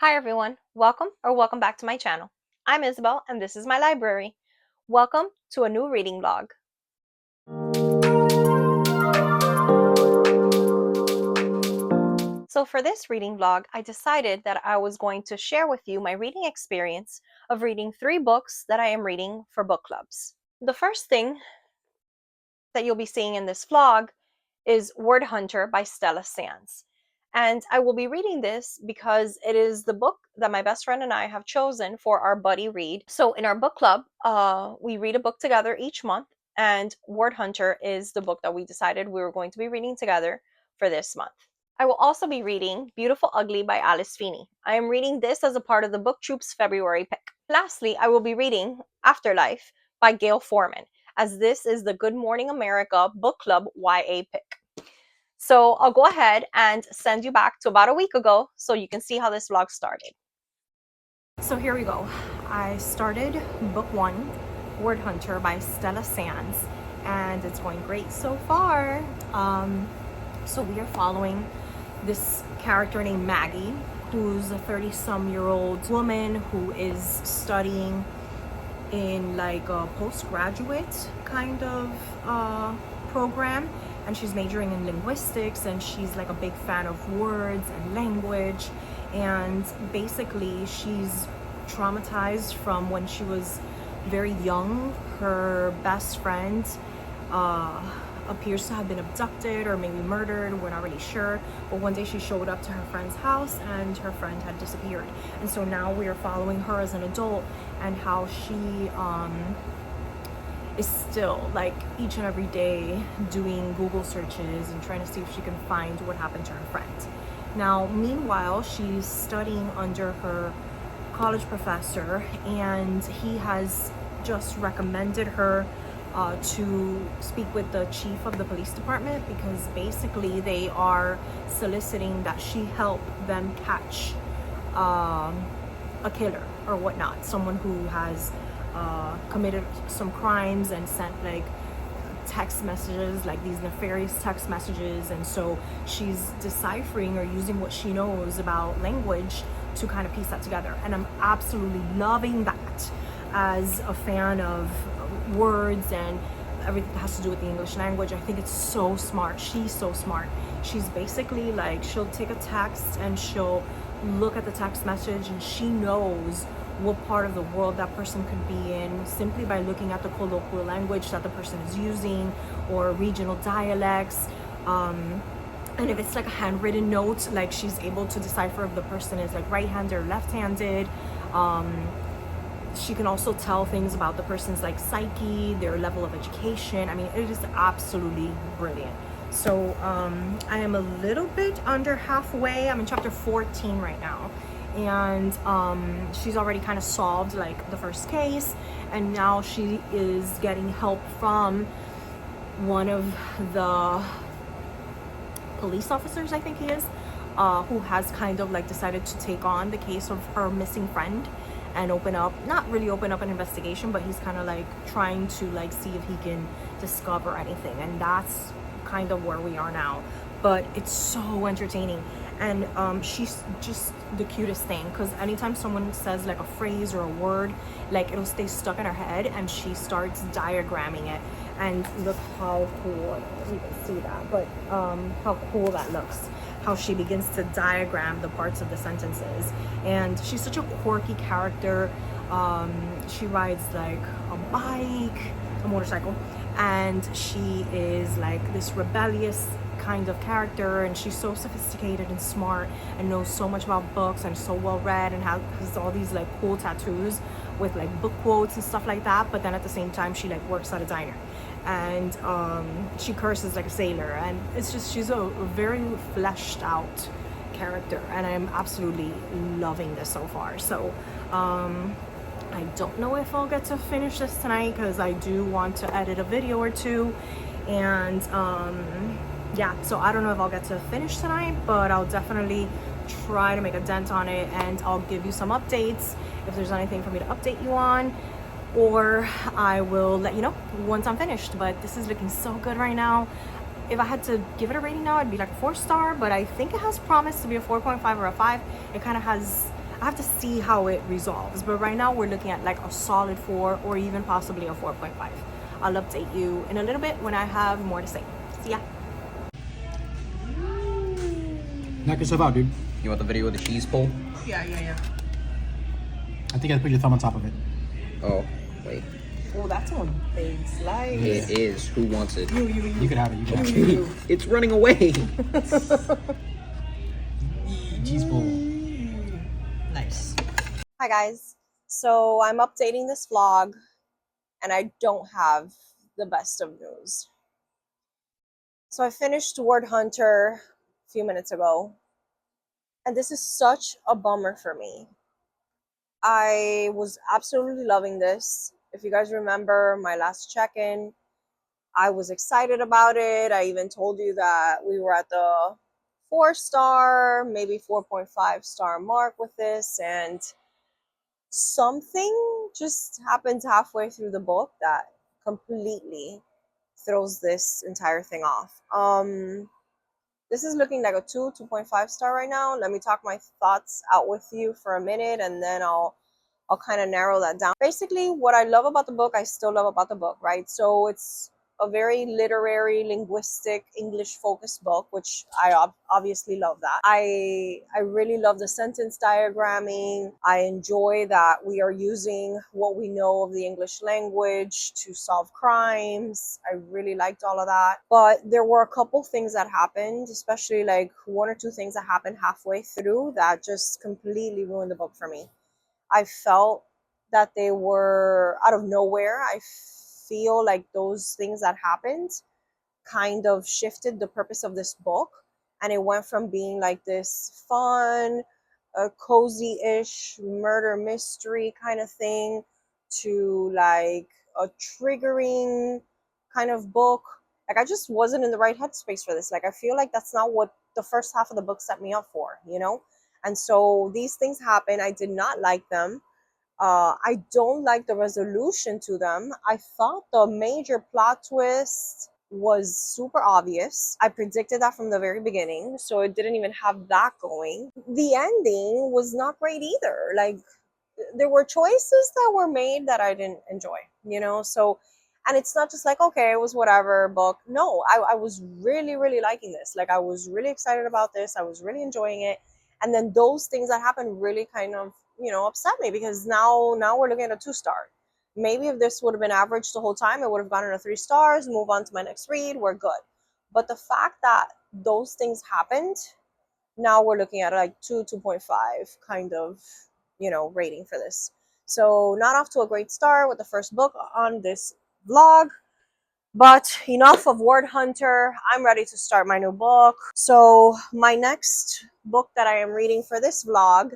Hi everyone, welcome back to my channel. I'm Isabel and this is my library. Welcome to a new reading vlog. So for this reading vlog, I decided that I was going to share with you my reading experience of reading 3 books that I am reading for book clubs. The first thing that you'll be seeing in this vlog is Word Hunter by Stella Sands. And I will be reading this because it is the book that my best friend and I have chosen for our buddy read. So in our book club, we read a book together each month, and Word Hunter is the book that we decided we were going to be reading together for this month. I will also be reading Beautiful Ugly by Alice Feeney. I am reading this as a part of the Book Troop's February pick. Lastly, I will be reading Afterlife by Gail Forman, as this is the Good Morning America Book Club YA pick. So I'll go ahead and send you back to about a week ago so you can see how this vlog started. So here we go. I started book 1, Word Hunter by Stella Sands, and it's going great so far. So we are following this character named Maggie, who's a 30-some-year-old woman who is studying in like a postgraduate kind of program, and she's majoring in linguistics, and she's like a big fan of words and language, and basically she's traumatized from when she was very young. Her best friend appears to have been abducted or maybe murdered, we're not really sure, but one day she showed up to her friend's house and her friend had disappeared. And so now we are following her as an adult and how she is still like each and every day doing Google searches and trying to see if she can find what happened to her friend. Now meanwhile, she's studying under her college professor, and he has just recommended her to speak with the chief of the police department, because basically they are soliciting that she help them catch a killer or whatnot, someone who has committed some crimes and sent like text messages, like these nefarious text messages. And so she's deciphering or using what she knows about language to kind of piece that together, and I'm absolutely loving that as a fan of words and everything that has to do with the English language. I think it's so smart. She's so smart. She's basically like, she'll take a text and she'll look at the text message, and she knows what part of the world that person could be in simply by looking at the colloquial language that the person is using, or regional dialects. And if it's like a handwritten note, like she's able to decipher if the person is like right-handed or left-handed. She can also tell things about the person's like psyche, their level of education. I mean, it is absolutely brilliant. So I am a little bit under halfway. I'm in chapter 14 right now, and she's already kind of solved like the first case, and now she is getting help from one of the police officers, I think he is, who has kind of like decided to take on the case of her missing friend and not really open up an investigation, but he's kind of like trying to like see if he can discover anything. And that's kind of where we are now, but it's so entertaining. And she's just the cutest thing, because anytime someone says like a phrase or a word, like it'll stay stuck in her head, and she starts diagramming it. And look how cool, I don't know if you can see that, but how cool that looks, how she begins to diagram the parts of the sentences. And she's such a quirky character. She rides like a bike, a motorcycle, and she is like this rebellious kind of character, and she's so sophisticated and smart and knows so much about books and so well read, and has all these like cool tattoos with like book quotes and stuff like that. But then at the same time, she like works at a diner, and she curses like a sailor, and it's just, she's a very fleshed out character, and I'm absolutely loving this so far. So I don't know if I'll get to finish this tonight, because I do want to edit a video or two, and yeah, so I don't know if I'll get to finish tonight, but I'll definitely try to make a dent on it, and I'll give you some updates if there's anything for me to update you on, or I will let you know once I'm finished. But this is looking so good right now. If I had to give it a rating now, it'd be like a 4-star, but I think it has promise to be a 4.5 or a 5. It kind of has I have to see how it resolves. But right now we're looking at like a solid 4 or even possibly a 4.5. I'll update you in a little bit when I have more to say. See ya. Knock yourself out, dude. You want the video with the cheese pull? Yeah. I think I put your thumb on top of it. Oh, wait. Oh, that's a big slice. It is. Who wants it? You could have it. You could have it. It's running away. Cheese pull. Nice. Hi guys. So I'm updating this vlog and I don't have the best of news. So I finished Word Hunter a few minutes ago. And this is such a bummer for me. I was absolutely loving this. If you guys remember my last check-in, I was excited about it. I even told you that we were at the 4-star, maybe 4.5-star mark with this, and something just happened halfway through the book that completely throws this entire thing off. This is looking like a 2.5 star right now. Let me talk my thoughts out with you for a minute, and then I'll kind of narrow that down. Basically, what I love about the book, I still love about the book, right? So it's a very literary, linguistic, English-focused book, which I obviously love that. I really love the sentence diagramming. I enjoy that we are using what we know of the English language to solve crimes. I really liked all of that. But there were a couple things that happened, especially like 1 or 2 things that happened halfway through that just completely ruined the book for me. I felt that they were out of nowhere. I feel like those things that happened kind of shifted the purpose of this book, and it went from being like this fun, cozy-ish murder mystery kind of thing to like a triggering kind of book. Like I just wasn't in the right headspace for this. Like I feel like that's not what the first half of the book set me up for, you know? And so these things happen. I did not like them. I don't like the resolution to them. I thought the major plot twist was super obvious. I predicted that from the very beginning, so it didn't even have that going. The ending was not great either. Like there were choices that were made that I didn't enjoy, you know? So, and it's not just like, okay, it was whatever book. No, I was really, really liking this. Like I was really excited about this. I was really enjoying it. And then those things that happened really kind of, you know, upset me, because now we're looking at a 2-star. Maybe if this would have been average the whole time, it would have gotten a 3 stars, move on to my next read, we're good. But the fact that those things happened, now we're looking at like 2.5 kind of, you know, rating for this. So not off to a great start with the first book on this vlog. But enough of Word Hunter. I'm ready to start my new book. So my next book that I am reading for this vlog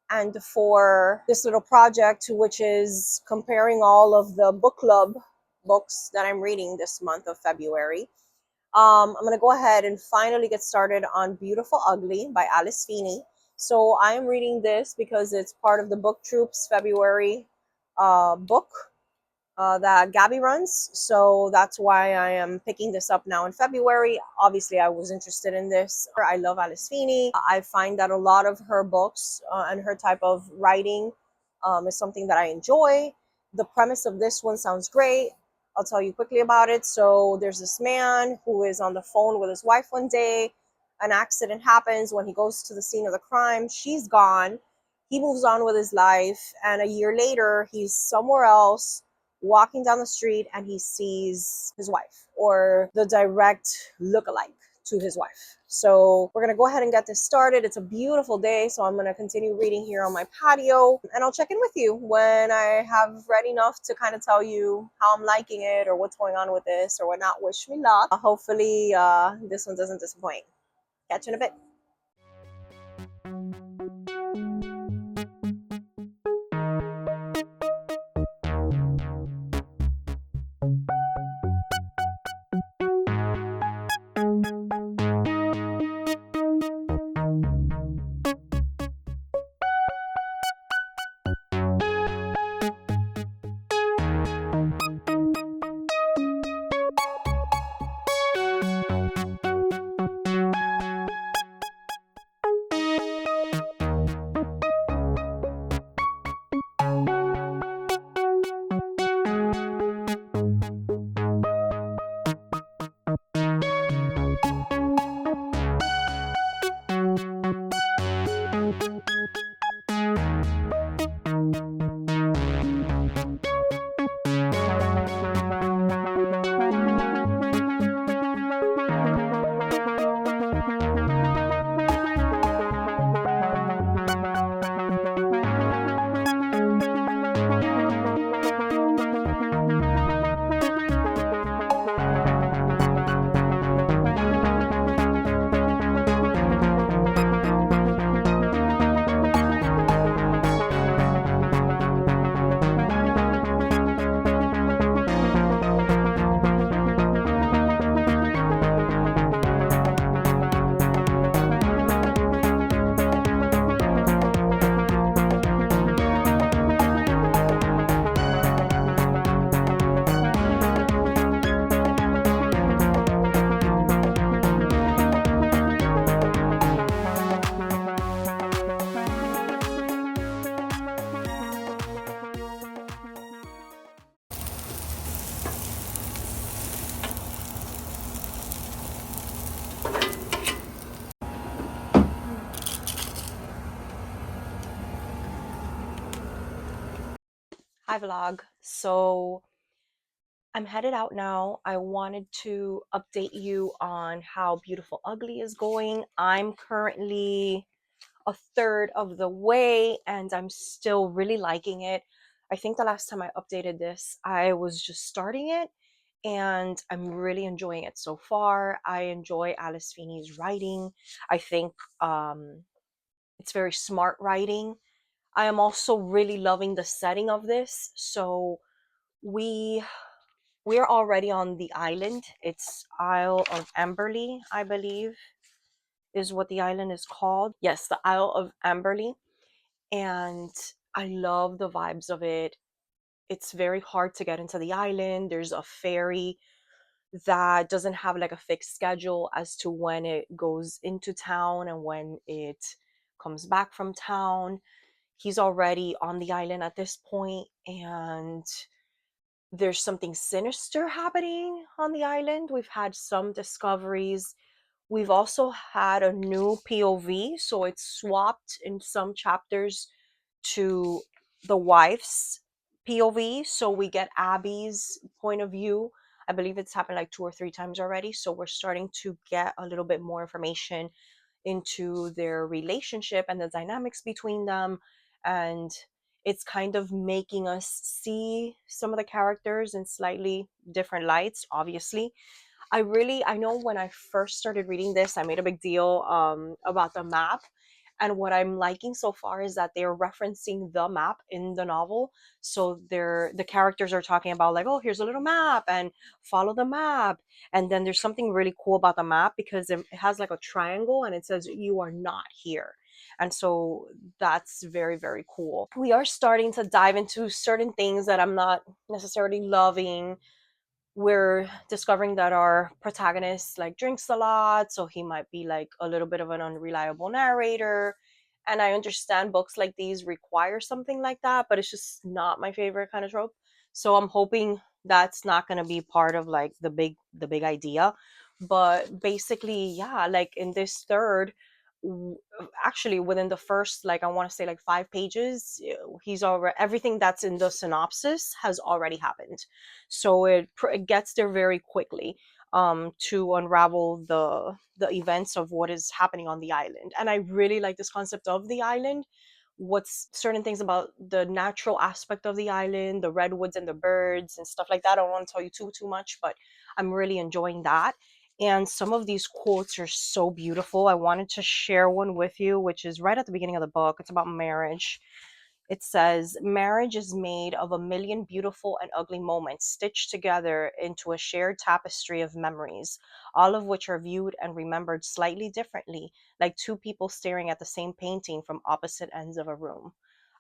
and for this little project, which is comparing all of the book club books that I'm reading this month of February, I'm going to go ahead and finally get started on Beautiful Ugly by Alice Feeney. So I am reading this because it's part of the Book Troops February book that Gabby runs. So that's why I am picking this up now in February. Obviously, I was interested in this. I love Alice Feeney. I find that a lot of her books and her type of writing is something that I enjoy. The premise of this one sounds great. I'll tell you quickly about it. So there's this man who is on the phone with his wife one day. An accident happens. When he goes to the scene of the crime, she's gone. He moves on with his life. And a year later, he's somewhere else walking down the street and he sees his wife, or the direct look-alike to his wife. So we're going to go ahead and get this started. It's a beautiful day, so I'm going to continue reading here on my patio, and I'll check in with you when I have read enough to kind of tell you how I'm liking it or what's going on with this or whatnot. Wish me luck. Hopefully this one doesn't disappoint. Catch you in a bit. Hi vlog. So I'm headed out now. I wanted to update you on how Beautiful Ugly is going. I'm currently a third of the way and I'm still really liking it. I think the last time I updated this, I was just starting it and I'm really enjoying it so far. I enjoy Alice Feeney's writing. I think it's very smart writing. I am also really loving the setting of this. So we're already on the island. It's Isle of Amberley, I believe, is what the island is called. Yes, the Isle of Amberley. And I love the vibes of it. It's very hard to get into the island. There's a ferry that doesn't have like a fixed schedule as to when it goes into town and when it comes back from town. He's already on the island at this point, and there's something sinister happening on the island. We've had some discoveries. We've also had a new POV, so it's swapped in some chapters to the wife's POV. So we get Abby's point of view. I believe it's happened like 2 or 3 times already. So we're starting to get a little bit more information into their relationship and the dynamics between them. And it's kind of making us see some of the characters in slightly different lights, obviously. I know when I first started reading this, I made a big deal about the map. And what I'm liking so far is that they're referencing the map in the novel. So the characters are talking about like, oh, here's a little map and follow the map. And then there's something really cool about the map because it has like a triangle and it says you are not here. And so that's very, very cool. We are starting to dive into certain things that I'm not necessarily loving. We're discovering that our protagonist like drinks a lot, so he might be like a little bit of an unreliable narrator. And I understand books like these require something like that, but it's just not my favorite kind of trope. So I'm hoping that's not going to be part of like the big idea. But basically, yeah, like in this third, actually within the first, like I want to say like 5 pages, he's already, everything that's in the synopsis has already happened. So it gets there very quickly to unravel the events of what is happening on the island. And I really like this concept of the island. What's certain things about the natural aspect of the island, the redwoods and the birds and stuff like that. I don't want to tell you too much, but I'm really enjoying that. And some of these quotes are so beautiful. I wanted to share one with you, which is right at the beginning of the book. It's about marriage. It says, marriage is made of a million beautiful and ugly moments stitched together into a shared tapestry of memories, all of which are viewed and remembered slightly differently, like two people staring at the same painting from opposite ends of a room.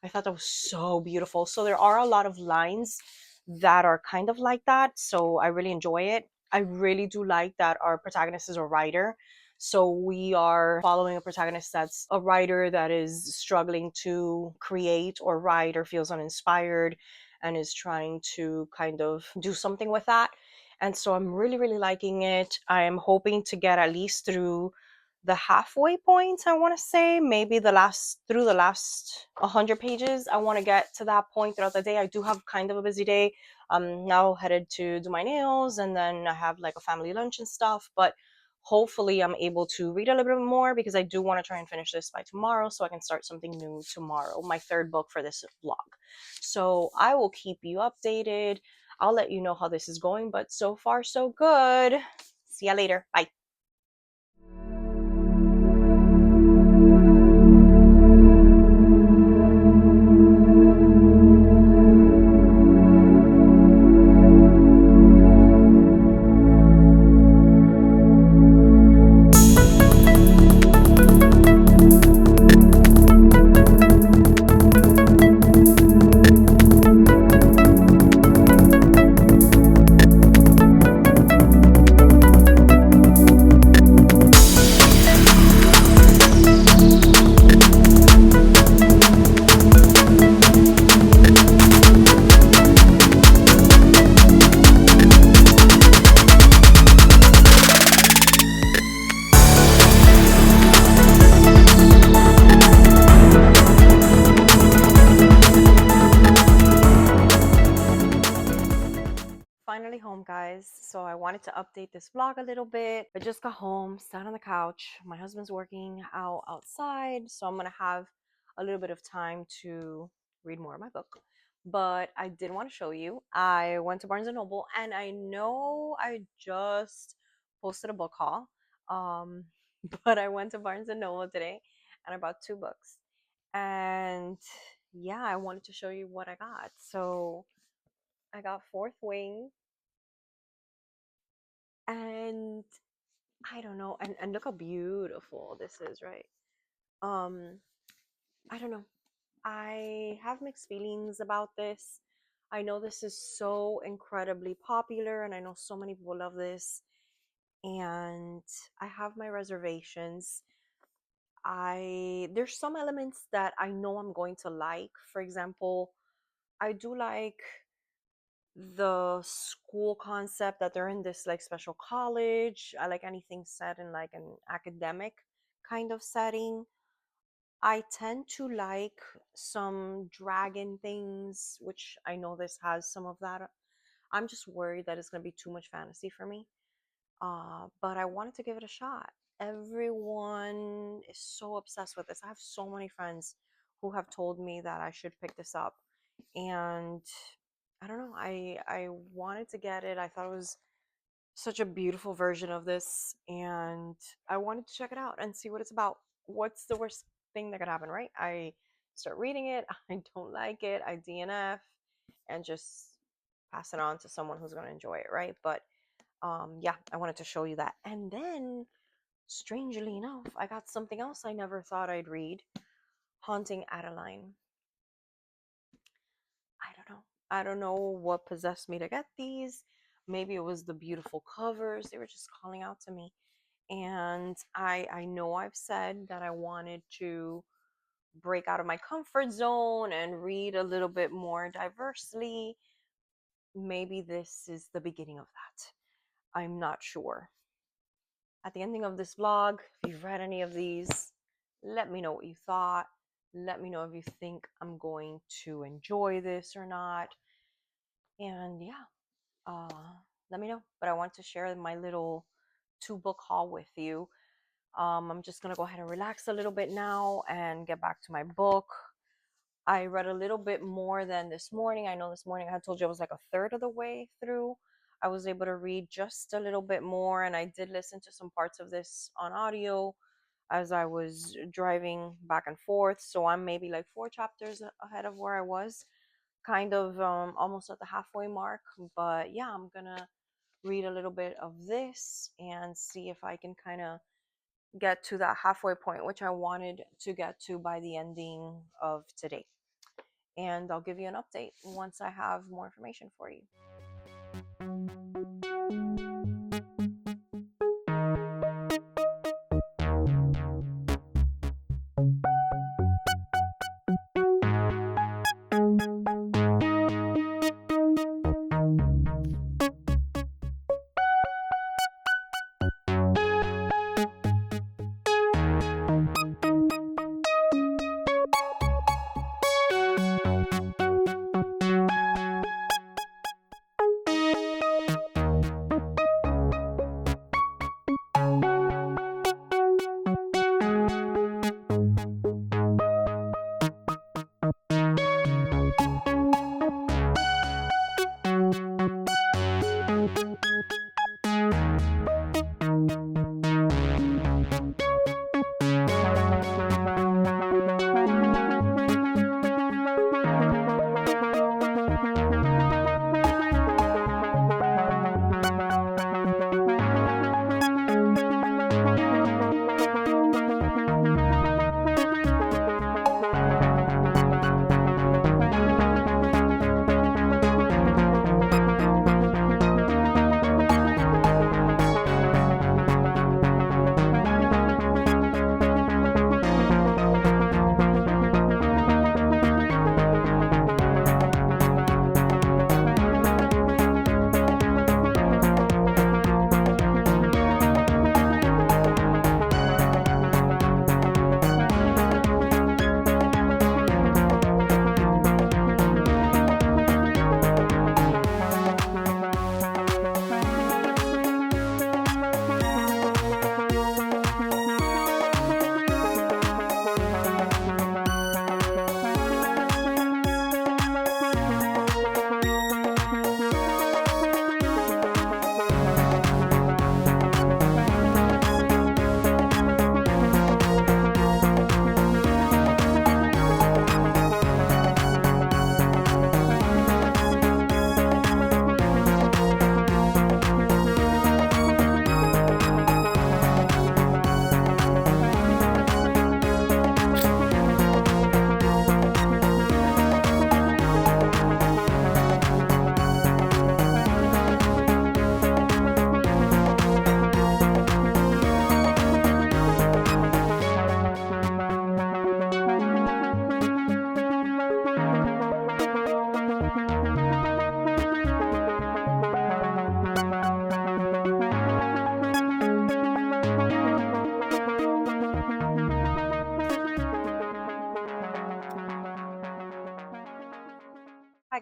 I thought that was so beautiful. So there are a lot of lines that are kind of like that. So I really enjoy it. I really do like that our protagonist is a writer. So we are following a protagonist that's a writer that is struggling to create or write or feels uninspired and is trying to kind of do something with that. And so I'm really, really liking it. I am hoping to get at least through the halfway point. I want to say maybe through the last 100 pages. I want to get to that point throughout the day. I do have kind of a busy day. I'm now headed to do my nails and then I have like a family lunch and stuff, but hopefully I'm able to read a little bit more because I do want to try and finish this by tomorrow so I can start something new tomorrow, my third book for this vlog. So I will keep you updated. I'll let you know how this is going, but so far so good. See ya later. Bye. guys. So I wanted to update this vlog a little bit. I just got home, sat on the couch. My husband's working outside, so I'm gonna have a little bit of time to read more of my book. But I did want to show you. I went to Barnes and Noble, and I know I just posted a book haul. But I went to Barnes and Noble today, and I bought 2 books. And yeah, I wanted to show you what I got. So I got Fourth Wing, and I don't know, and look how beautiful this is, right? I don't know. I have mixed feelings about this. I know this is so incredibly popular, and I know so many people love this, and I have my reservations. There's some elements that I know I'm going to like. For example, I do like the school concept that they're in this like special college. I like anything set in like an academic kind of setting. I tend to like some dragon things, which I know this has some of that. I'm just worried that it's going to be too much fantasy for me. But I wanted to give it a shot. Everyone is so obsessed with this. I have so many friends who have told me that I should pick this up. And I don't know, I wanted to get it. I thought it was such a beautiful version of this, and I wanted to check it out and see what it's about. What's the worst thing that could happen, right? I start reading it, I don't like it, I DNF, and just pass it on to someone who's going to enjoy it, right? But yeah, I wanted to show you that. And then, strangely enough, I got something else I never thought I'd read, Haunting Adeline. I don't know. I don't know what possessed me to get these. Maybe it was the beautiful covers. They were just calling out to me. And I know I've said that I wanted to break out of my comfort zone and read a little bit more diversely. Maybe this is the beginning of that. I'm not sure. At the ending of this vlog, if you've read any of these, let me know what you thought. Let me know if you think I'm going to enjoy this or not. And yeah, let me know. But I want to share my little 2-book haul with you. I'm just gonna go ahead and relax a little bit now and get back to my book. I read a little bit more than this morning. I know this morning I had told you I was like a third of the way through. I was able to read just a little bit more, and I did listen to some parts of this on audio as I was driving back and forth. So I'm maybe like 4 chapters ahead of where I was, kind of almost at the halfway mark. But yeah, I'm gonna read a little bit of this and see if I can kind of get to that halfway point, which I wanted to get to by the ending of today. And I'll give you an update once I have more information for you.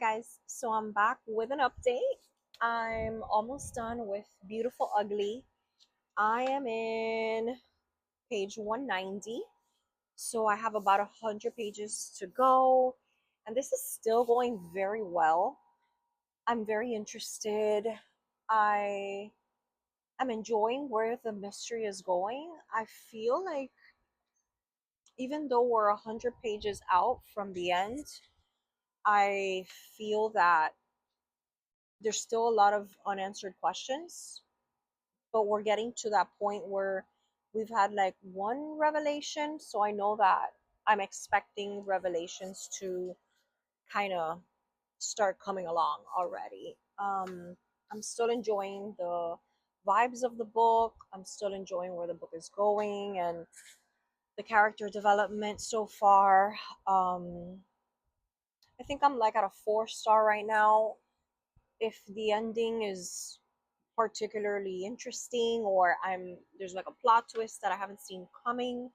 Hi guys, so I'm back with an update. I'm almost done with Beautiful Ugly. I am in page 190, so I have about 100 pages to go, and this is still going very well. I'm very interested. I am enjoying where the mystery is going. I feel like even though we're 100 pages out from the end, I feel that there's still a lot of unanswered questions, but we're getting to that point where we've had like one revelation, so I know that I'm expecting revelations to kind of start coming along already. I'm still enjoying the vibes of the book. I'm still enjoying where the book is going and the character development so far. I think I'm like at a 4 star right now. If the ending is particularly interesting or there's like a plot twist that I haven't seen coming,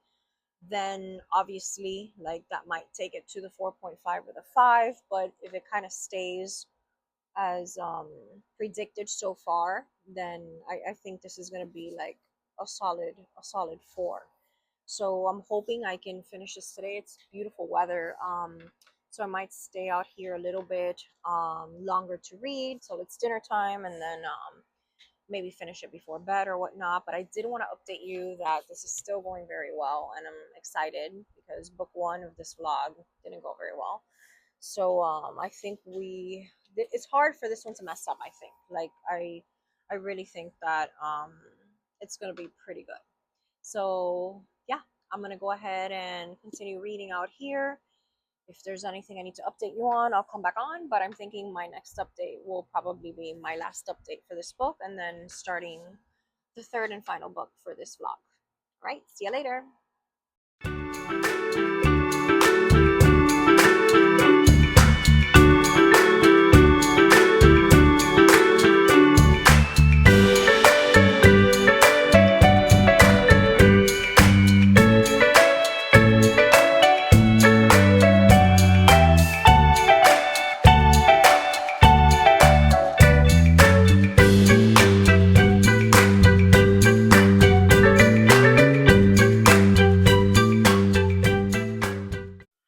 then obviously like that might take it to the 4.5 or the 5. But if it kind of stays as predicted so far, then I think this is going to be like a solid 4. So I'm hoping I can finish this today. It's beautiful weather, so I might stay out here a little bit longer to read till it's dinner time, and then maybe finish it before bed or whatnot. But I did want to update you that this is still going very well, and I'm excited because book 1 of this vlog didn't go very well. So I think it's hard for this one to mess up. I think like I really think that it's gonna be pretty good. So yeah, I'm gonna go ahead and continue reading out here. If there's anything I need to update you on, I'll come back on. But I'm thinking my next update will probably be my last update for this book, and then starting the third and final book for this vlog. All right, see you later.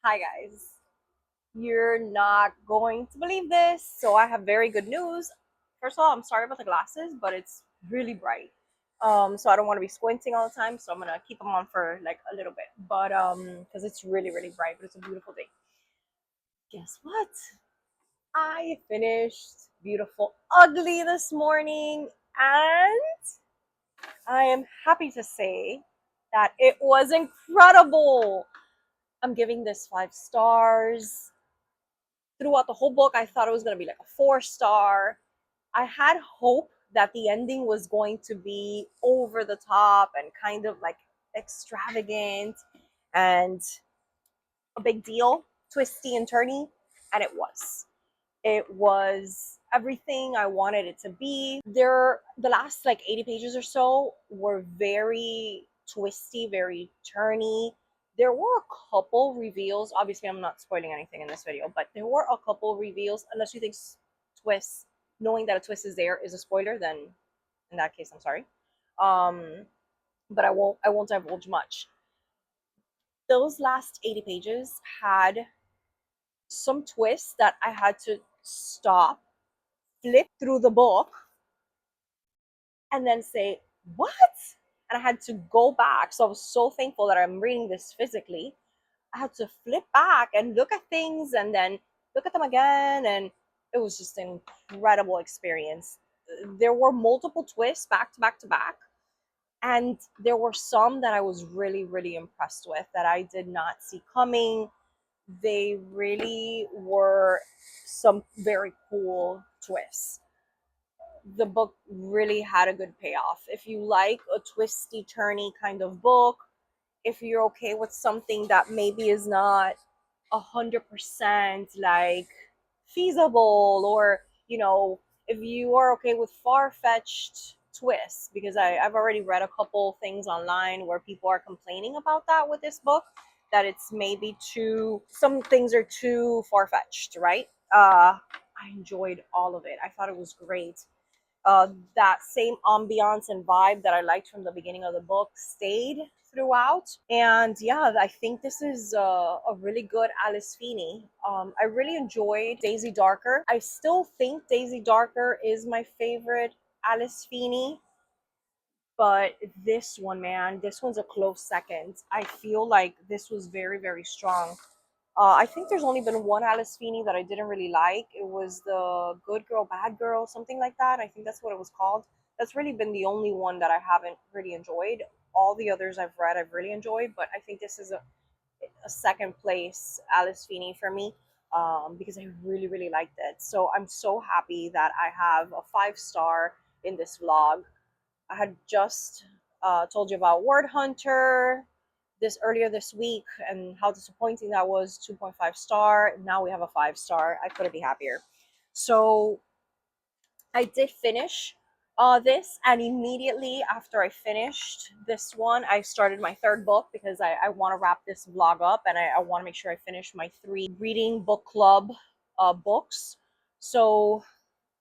Hi guys. You're not going to believe this. So I have very good news. First of all, I'm sorry about the glasses, but it's really bright. So I don't want to be squinting all the time. So I'm gonna keep them on for like a little bit. But because it's really, really bright, but it's a beautiful day. Guess what? I finished Beautiful Ugly this morning, and I am happy to say that it was incredible. I'm giving this 5 stars. Throughout the whole book, I thought it was going to be like a 4 star. I had hope that the ending was going to be over the top and kind of like extravagant and a big deal, twisty and turny, and it was. It was everything I wanted it to be. The last like 80 pages or so were very twisty, very turny. There were a couple reveals. Obviously, I'm not spoiling anything in this video, but there were a couple reveals. Unless you think twists, knowing that a twist is there is a spoiler, then in that case, I'm sorry. But I won't divulge much. Those last 80 pages had some twists that I had to stop, flip through the book, and then say, what? And I had to go back. So I was so thankful that I'm reading this physically. I had to flip back and look at things and then look at them again. And it was just an incredible experience. There were multiple twists back to back to back. And there were some that I was really, really impressed with that I did not see coming. They really were some very cool twists. The book really had a good payoff. If you like a twisty, turny kind of book, if you're okay with something that maybe is not 100% like feasible, or if you are okay with far-fetched twists, because I've already read a couple things online where people are complaining about that with this book, that it's maybe some things are too far-fetched, right? I enjoyed all of it. I thought it was great. That same ambiance and vibe that I liked from the beginning of the book stayed throughout. And yeah, I think this is a really good Alice Feeney. I really enjoyed Daisy Darker. I still think Daisy Darker is my favorite Alice Feeney, but this one, man, this one's a close second. I feel like this was very, very strong. I think there's only been one Alice Feeney that I didn't really like. It was the Good Girl, Bad Girl, something like that. I think that's what it was called. That's really been the only one that I haven't really enjoyed. All the others I've read, I've really enjoyed, but I think this is a second place Alice Feeney for me, because I really, really liked it. So I'm so happy that I have a 5 star in this vlog. I had just told you about Word Hunter this earlier this week and how disappointing that was. 2.5 star. Now we have a 5 star. I couldn't be happier. So I did finish this, and immediately after I finished this one, I started my third book because I want to wrap this vlog up, and I want to make sure I finish my 3 reading book club books. So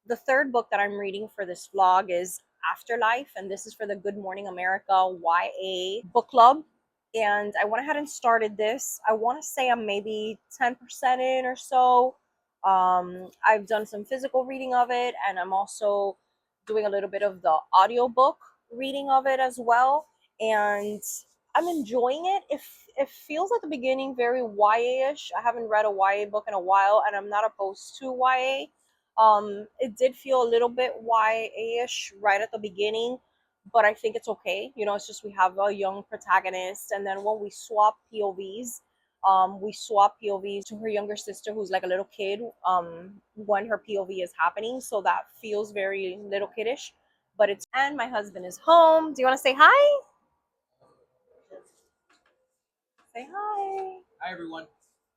the third book that I'm reading for this vlog is Afterlife, and this is for the Good Morning America YA book club. And I went ahead and started this. I want to say I'm maybe 10% in or so. I've done some physical reading of it, and I'm also doing a little bit of the audiobook reading of it as well. And I'm enjoying it. It feels at the beginning very YA-ish. I haven't read a YA book in a while, and I'm not opposed to YA. It did feel a little bit YA-ish right at the beginning, but I think it's okay. You know, it's just we have a young protagonist, and then when we swap POVs, we swap POVs to her younger sister who's like a little kid, when her POV is happening. So that feels very little kiddish, but it's, and my husband is home. Do you want to say hi? Say hi. Hi, everyone.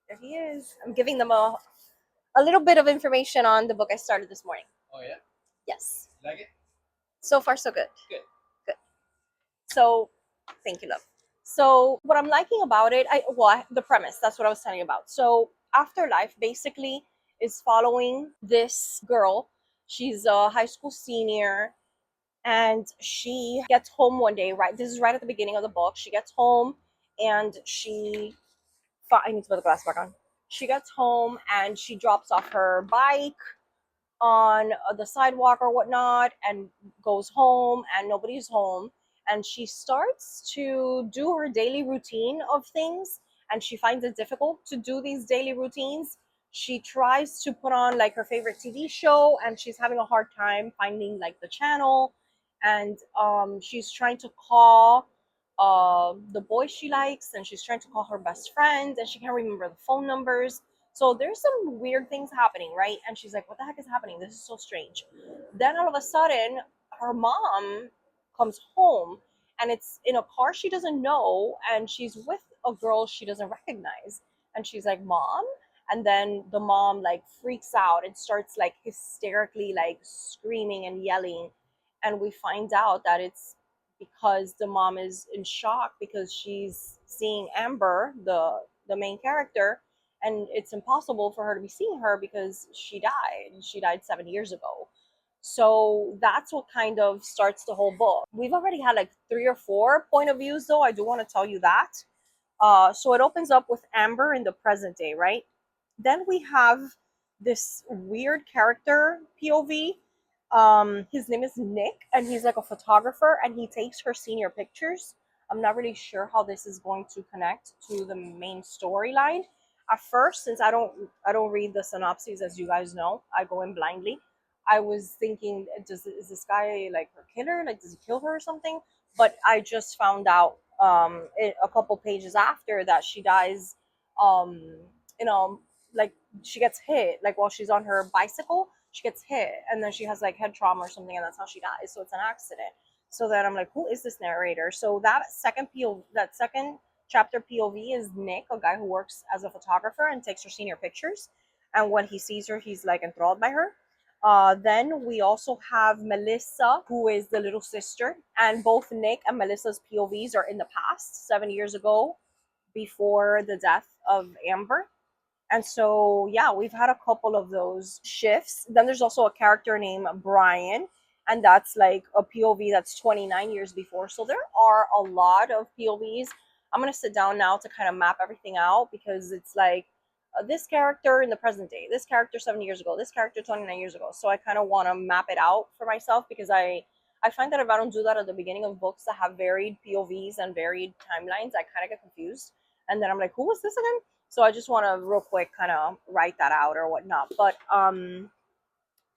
There he is. I'm giving them a little bit of information on the book I started this morning. Oh, yeah? Yes. Like it? So far, so good. Good. Good. So, thank you, love. So, what I'm liking about it, the premise, that's what I was telling you about. So, Afterlife basically is following this girl. She's a high school senior, and she gets home one day, right? This is right at the beginning of the book. She gets home, and I need to put the glass back on. She gets home and she drops off her bike on the sidewalk or whatnot and goes home, and nobody's home, and she starts to do her daily routine of things, and she finds it difficult to do these daily routines. She tries to put on like her favorite TV show, and she's having a hard time finding like the channel, and she's trying to call the boy she likes, and she's trying to call her best friend, and she can't remember the phone numbers. So there's some weird things happening, right? And she's like, what the heck is happening? This is so strange. Then all of a sudden, her mom comes home, and it's in a car she doesn't know, and she's with a girl she doesn't recognize. And she's like, Mom? And then the mom like freaks out and starts like hysterically like screaming and yelling. And we find out that it's because the mom is in shock because she's seeing Amber, the main character, and it's impossible for her to be seeing her because she died. She died 7 years ago. So that's what kind of starts the whole book. We've already had like 3 or 4 point of views, though. I do want to tell you that. So it opens up with Amber in the present day, right? Then we have this weird character POV. His name is Nick, and he's like a photographer, and he takes her senior pictures. I'm not really sure how this is going to connect to the main storyline. At first, since I don't read the synopses, as you guys know, I go in blindly. I was thinking, is this guy like her killer? Like, does he kill her or something? But I just found out a couple pages after that she dies. Um, you know, like she gets hit, like while she's on her bicycle, she gets hit, and then she has like head trauma or something, and that's how she dies. So it's an accident. So then I'm like, who is this narrator? So that second chapter POV is Nick, a guy who works as a photographer and takes her senior pictures. And when he sees her, he's like enthralled by her. Then we also have Melissa, who is the little sister, and both Nick and Melissa's POVs are in the past, 7 years ago, before the death of Amber. And so, yeah, we've had a couple of those shifts. Then there's also a character named Brian, and that's like a POV that's 29 years before. So there are a lot of POVs. I'm going to sit down now to kind of map everything out, because it's like this character in the present day, this character 70 years ago, this character 29 years ago. So I kind of want to map it out for myself, because I find that if I don't do that at the beginning of books that have varied POVs and varied timelines, I kind of get confused. And then I'm like, who was this again? So I just want to real quick kind of write that out or whatnot. But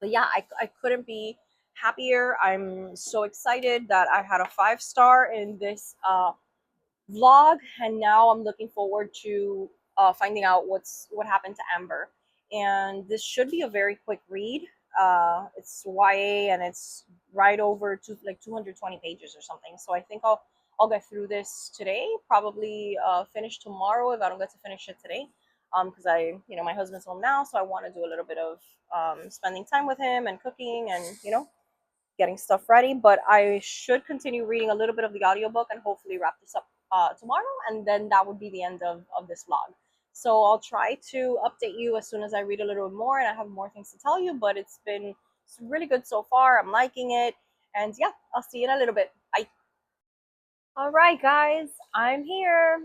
yeah, I couldn't be happier. I'm so excited that I had a 5-star in this vlog, and now I'm looking forward to finding out what happened to Amber. And this should be a very quick read. It's YA, and it's right over to like 220 pages or something. So I think I'll get through this today. Probably finish tomorrow if I don't get to finish it today. Because my husband's home now, so I want to do a little bit of spending time with him and cooking and getting stuff ready. But I should continue reading a little bit of the audiobook and hopefully wrap this up tomorrow, and then that would be the end of this vlog. So I'll try to update you as soon as I read a little bit more and I have more things to tell you. But it's really good so far. I'm liking it. And yeah, I'll see you in a little bit. Bye. All right, guys, I'm here.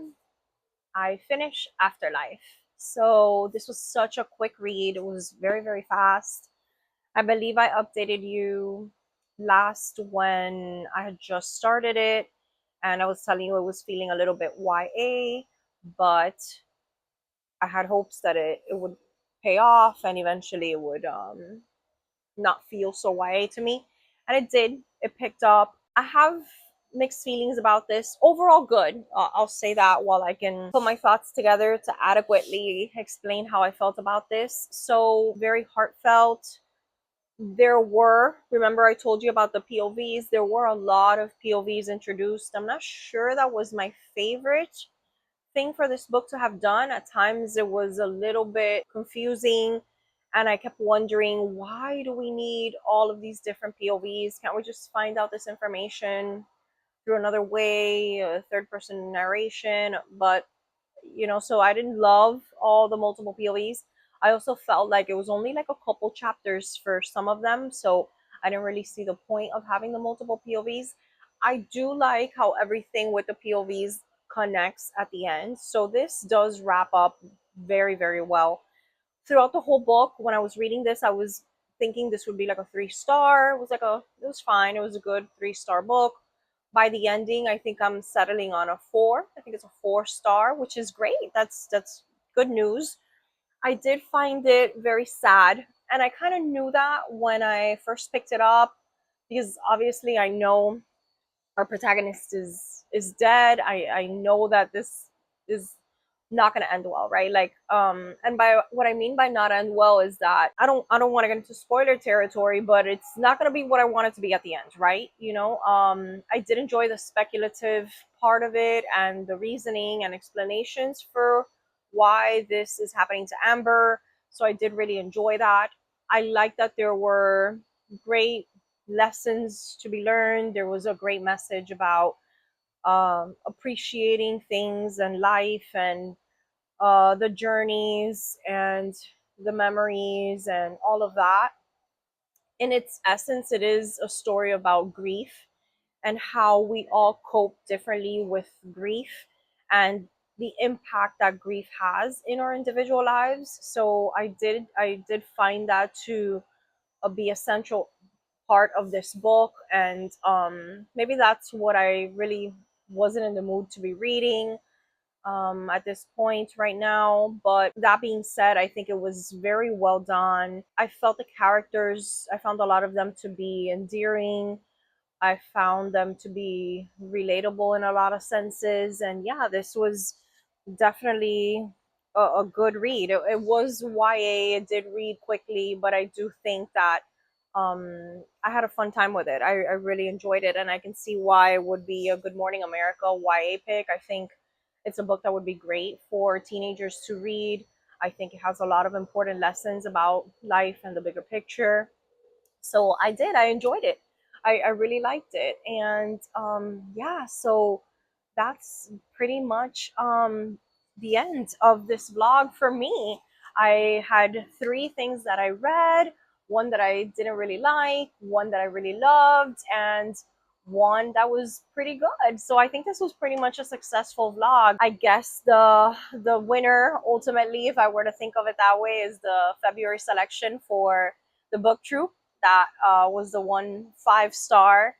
I finished Afterlife. So this was such a quick read. It was very, very fast. I believe I updated you last when I had just started it, and I was telling you it was feeling a little bit YA, but I had hopes that it would pay off and eventually it would not feel so YA to me. And it did. It picked up. I have mixed feelings about this. Overall, good. I'll say that while I can put my thoughts together to adequately explain how I felt about this. So, very heartfelt. Remember I told you about the POVs? There were a lot of POVs introduced. I'm not sure that was my favorite thing for this book to have done. At times it was a little bit confusing, and I kept wondering, why do we need all of these different POVs? Can't we just find out this information through another way, a third person narration? But so I didn't love all the multiple POVs. I also felt like it was only like a couple chapters for some of them, so I didn't really see the point of having the multiple POVs. I do like how everything with the POVs connects at the end, so this does wrap up very, very well. Throughout the whole book, when I was reading this, I was thinking this would be like a 3-star. It was fine. It was a good 3-star book. By the ending, I think I'm settling on a 4. I think it's a 4-star, which is great. That's good news. I did find it very sad, and I kind of knew that when I first picked it up, because obviously I know our protagonist is dead. I know that this is not going to end well, right? Like and by what I mean by not end well is that I don't want to get into spoiler territory, but it's not going to be what I want it to be at the end, right? I did enjoy the speculative part of it and the reasoning and explanations for why this is happening to Amber. So I did really enjoy that. I like that there were great lessons to be learned. There was a great message about appreciating things and life, and the journeys and the memories and all of that. In its essence, it is a story about grief and how we all cope differently with grief and the impact that grief has in our individual lives. So I did find that to be a central part of this book, and maybe that's what I really wasn't in the mood to be reading at this point right now. But that being said, I think it was very well done. I felt the characters, I found a lot of them to be endearing. I found them to be relatable in a lot of senses. And yeah, this was definitely a good read. It was YA, it did read quickly, but I do think that I had a fun time with it. I really enjoyed it, and I can see why it would be a Good Morning America YA pick. I think it's a book that would be great for teenagers to read. I think it has a lot of important lessons about life and the bigger picture. So I enjoyed it. I really liked it. And yeah, so that's pretty much the end of this vlog for me. I had 3 things that I read, one that I didn't really like, one that I really loved, and one that was pretty good. So I think this was pretty much a successful vlog. I guess the winner ultimately, if I were to think of it that way, is the February selection for the book troop. That was the one 5-star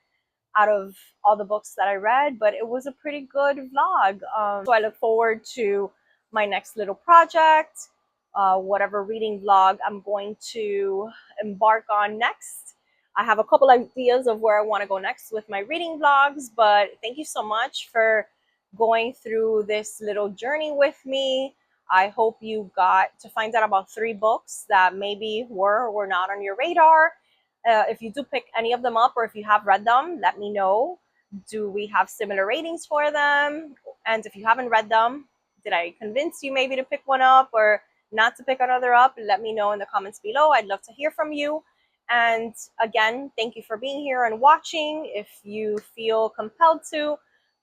out of all the books that I read, but it was a pretty good vlog. So I look forward to my next little project, whatever reading vlog I'm going to embark on next. I have a couple ideas of where I want to go next with my reading vlogs, but thank you so much for going through this little journey with me. I hope you got to find out about 3 books that maybe were or were not on your radar. If you do pick any of them up, or if you have read them, let me know. Do we have similar ratings for them? And if you haven't read them, did I convince you maybe to pick one up or not to pick another up? Let me know in the comments below. I'd love to hear from you. And again, thank you for being here and watching. If you feel compelled to,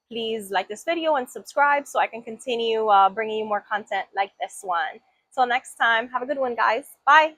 please like this video and subscribe so I can continue bringing you more content like this one. Till next time, have a good one, guys. Bye.